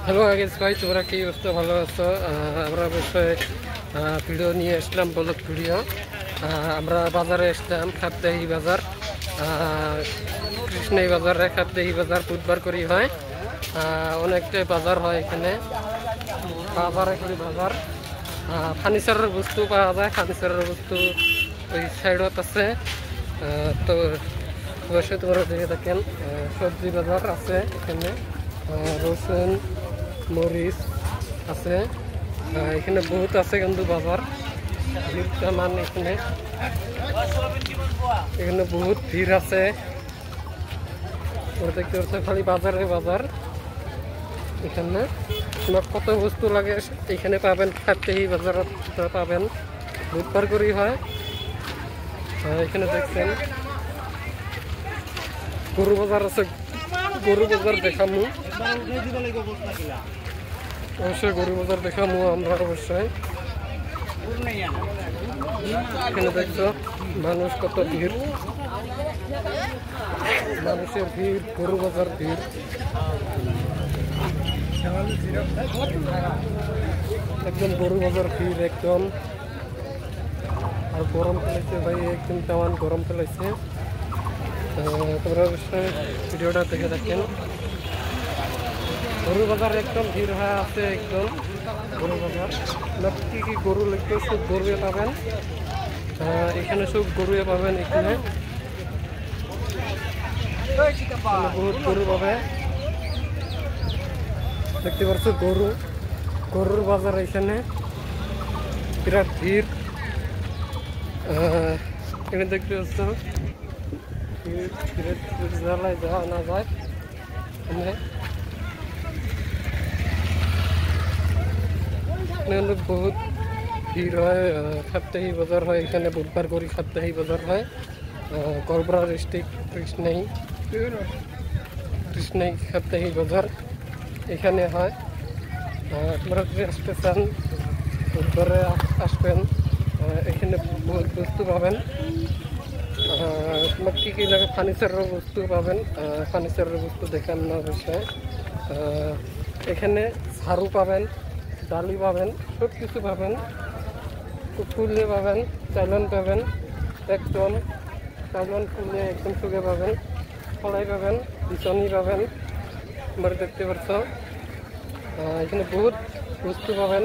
Hello আগেজ ভাই, তোমরা কি অবস্থা? ভালো আছো? আমরা অবশ্যই ভিডিও নিয়ে আসলাম, ব্লগ ভিডিও। আমরা বাজারে আসলাম, খাপদাহি বাজার, কৃষ্ণাই বাজারে। খাপদাহি বাজার বুধবার করি হয়, অনেকটাই বাজার হয় এখানে। বাজারে করি বাজার, ফার্নিচারের বস্তু পাওয়া যায়। ফার্নিচারের বস্তু ওই সাইডত আছে। তো অবশ্যই তোমরা দেখে থাকেন। সবজি বাজার আছে এখানে, রসুন মরিচ আছে এখানে, বহুত আছে কিন্তু বাজার ভিড়টা মান এখানে এখানে বহুত ভিড় আছে। দেখতে পাচ্ছেন খালি বাজারে বাজার। এখানে তোমার কত বস্তু লাগে এখানে পাবেন, খাপদাহি বাজারত পাবেন, বুধবার করেই হয়। এখানে দেখছেন গরু বাজার আছে, গরু বাজার দেখামু অবশ্যই, গরু বাজার দেখামু আমরা অবশ্যই। এখানে দেখছো মানুষ কত ভিড়, মানুষের ভিড়, গরু বাজার ভিড়। একদম গরু বাজার ভিড় একদম। আর গরম ফেলেছে ভাই, একদম তেমন গরম ফেলেছে। তোমরা অবশ্যই ভিডিওটা দেখে থাকেন। গরু বাজার একদম ভিড় হয়ে আছে একদম। গরু বাজার কি কি গরু লাগবে সব গরুয়ে পাবেন এখানে, সব গরুয়ে পাবেন এখানে। বহুত গরু পাবে, দেখতে পাচ্ছ গরু, গরুর বাজার এখানে বিরাট ভিড়। এখানে দেখতে পাচ্ছ জ্বালায় যাওয়া না যায় এখানে। বহুত ভিড় হয়, খাপদাহি বাজার হয় এখানে, বুধবার করি খাপদাহি বাজার হয়। গড়বড়া ডিস্ট্রিক্ট কৃষ্ণাই খাপদাহি বাজার এখানে হয়। আপনারা যদি আসতে চান বুধবারে আসবেন, এখানে বহুত বস্তু পাবেন। তোমার কী কী লাগে ফার্নিচারের বস্তু পাবেন, ফার্নিচারের বস্তু দেখেন না অবশ্যই। এখানে ঝাড়ু পাবেন, ডালি পাবেন, সব কিছু পাবেন, ফুলে পাবেন, চাইলন পাবেন, একদম চাইলন ফুলে একদম শুকে পাবেন, কড়াই পাবেন, বিচনি পাবেন। তোমরা দেখতে পাচ্ছ এখানে বহুত বস্তু পাবেন।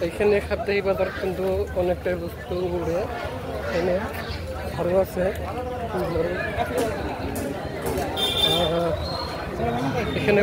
এইখানে খাপদাহি বাজার কিন্তু অনেকটাই বস্তু উড়ে। এখানে ঝাড়ু আছে, এখানে